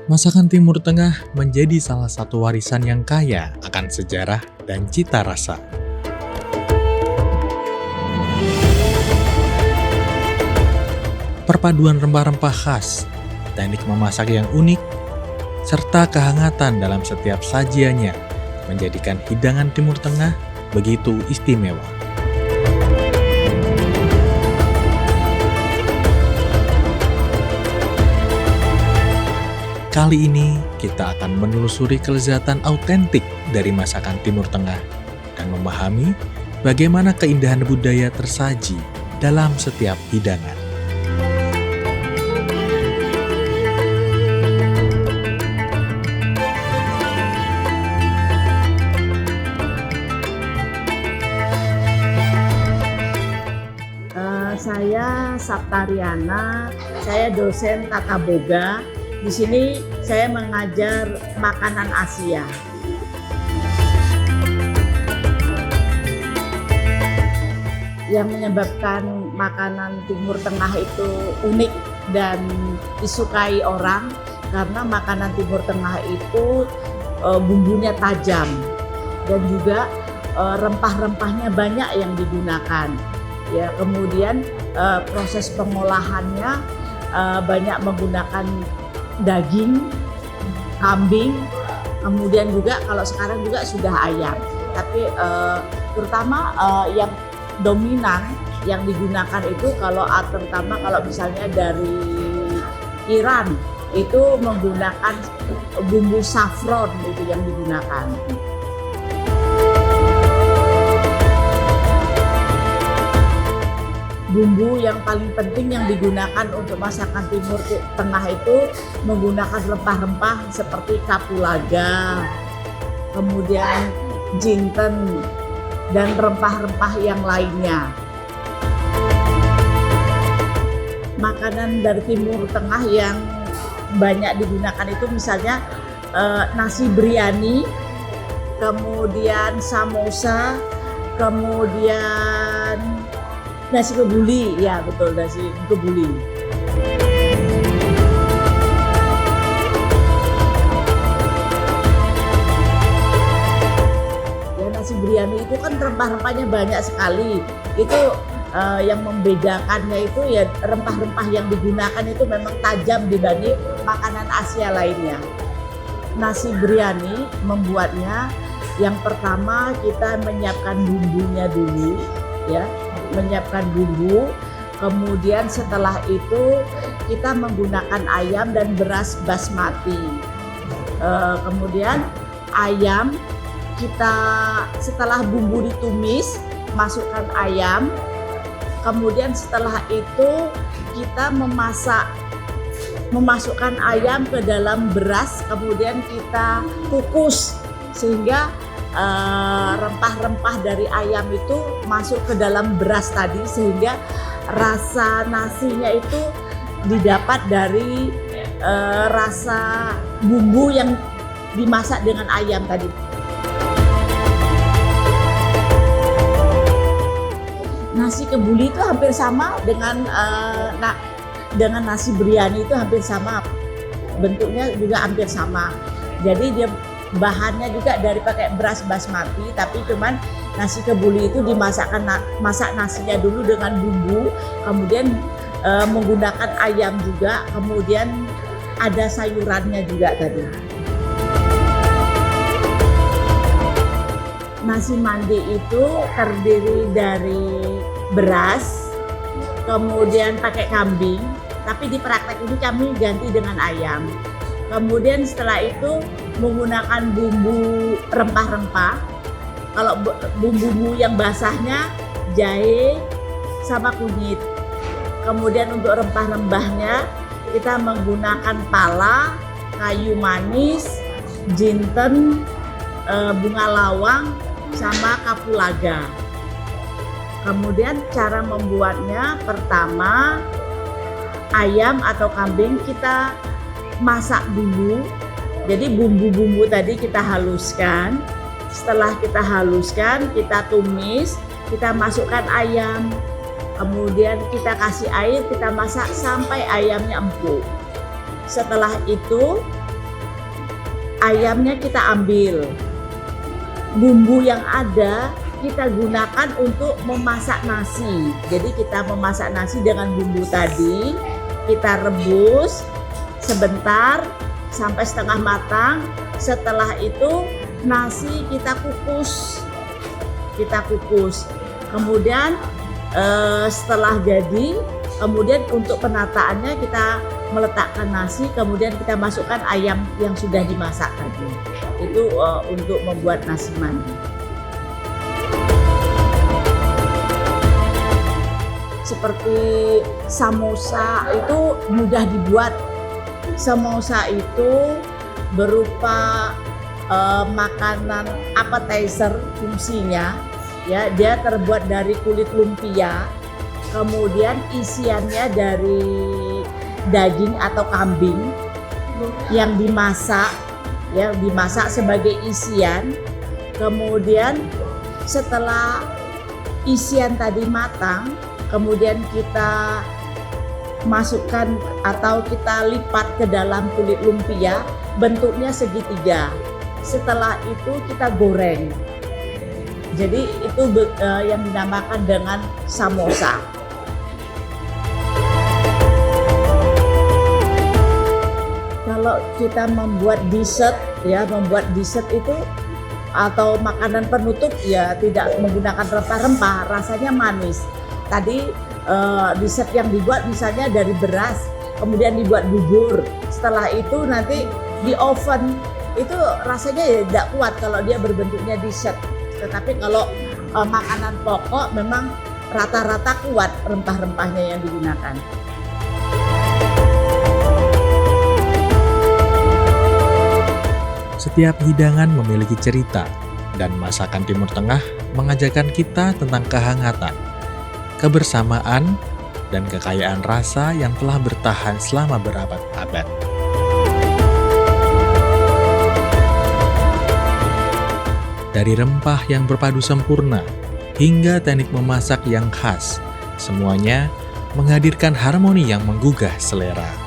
Masakan Timur Tengah menjadi salah satu warisan yang kaya akan sejarah dan cita rasa. Perpaduan rempah-rempah khas, teknik memasak yang unik, serta kehangatan dalam setiap sajiannya menjadikan hidangan Timur Tengah begitu istimewa. Kali ini kita akan menelusuri kelezatan autentik dari masakan Timur Tengah dan memahami bagaimana keindahan budaya tersaji dalam setiap hidangan. Saya Saptariana, saya dosen tata boga. Di sini saya mengajar makanan Asia. Yang menyebabkan makanan Timur Tengah itu unik dan disukai orang karena makanan Timur Tengah itu bumbunya tajam dan juga rempah-rempahnya banyak yang digunakan. Ya, kemudian proses pengolahannya banyak menggunakan daging, kambing, kemudian juga kalau sekarang juga sudah ayam. Tapi terutama yang dominan yang digunakan itu terutama kalau misalnya dari Iran itu menggunakan bumbu saffron itu yang digunakan. Bumbu yang paling penting yang digunakan untuk masakan Timur Tengah itu menggunakan rempah-rempah seperti kapulaga, kemudian jinten, dan rempah-rempah yang lainnya. Makanan dari Timur Tengah yang banyak digunakan itu misalnya nasi biryani, kemudian samosa, kemudian nasi kebuli, ya betul, nasi kebuli. Ya, nasi biryani itu kan rempah-rempahnya banyak sekali. Itu yang membedakannya itu ya rempah-rempah yang digunakan itu memang tajam dibanding makanan Asia lainnya. Nasi biryani membuatnya yang pertama kita menyiapkan bumbunya dulu, ya. Menyiapkan bumbu, kemudian setelah itu kita menggunakan ayam dan beras basmati. Kemudian ayam kita setelah bumbu ditumis, masukkan ayam. Kemudian setelah itu kita memasukkan ayam ke dalam beras, kemudian kita kukus sehingga rempah-rempah dari ayam itu masuk ke dalam beras tadi sehingga rasa nasinya itu didapat dari rasa bumbu yang dimasak dengan ayam tadi. Nasi kebuli itu hampir sama dengan nasi biryani, itu hampir sama, bentuknya juga hampir sama. Jadi dia bahannya juga dari pakai beras basmati, tapi cuman nasi kebuli itu masak nasinya dulu dengan bumbu, kemudian menggunakan ayam juga, kemudian ada sayurannya juga tadi. Nasi mandi itu terdiri dari beras, kemudian pakai kambing, tapi di praktek ini kami ganti dengan ayam. Kemudian setelah itu menggunakan bumbu rempah-rempah. Kalau bumbu yang basahnya jahe sama kunyit. Kemudian untuk rempah-rempahnya kita menggunakan pala, kayu manis, jinten, bunga lawang, sama kapulaga. Kemudian cara membuatnya, pertama ayam atau kambing kita masak dulu. Jadi bumbu-bumbu tadi kita haluskan. Setelah kita haluskan, kita tumis, kita masukkan ayam. Kemudian kita kasih air, kita masak sampai ayamnya empuk. Setelah itu ayamnya kita ambil, bumbu yang ada kita gunakan untuk memasak nasi. Jadi kita memasak nasi dengan bumbu tadi, kita rebus sebentar sampai setengah matang. Setelah itu nasi kita kukus. Kemudian setelah jadi, kemudian untuk penataannya kita meletakkan nasi, kemudian kita masukkan ayam yang sudah dimasak tadi. Itu untuk membuat nasi mandi. Seperti samosa itu mudah dibuat. Samosa itu berupa makanan appetizer fungsinya, ya, dia terbuat dari kulit lumpia, kemudian isiannya dari daging atau kambing yang dimasak sebagai isian. Kemudian setelah isian tadi matang, kemudian kita masukkan atau kita lipat ke dalam kulit lumpia, bentuknya segitiga. Setelah itu kita goreng. Jadi itu yang dinamakan dengan samosa. Kalau kita membuat dessert itu atau makanan penutup ya tidak menggunakan rempah-rempah, rasanya manis. Tadi dessert yang dibuat misalnya dari beras, kemudian dibuat bubur. Setelah itu nanti di oven, itu rasanya ya tidak kuat kalau dia berbentuknya dessert. Tetapi kalau makanan pokok memang rata-rata kuat rempah-rempahnya yang digunakan. Setiap hidangan memiliki cerita, dan masakan Timur Tengah mengajarkan kita tentang kehangatan, kebersamaan, dan kekayaan rasa yang telah bertahan selama berabad-abad. Dari rempah yang berpadu sempurna hingga teknik memasak yang khas, semuanya menghadirkan harmoni yang menggugah selera.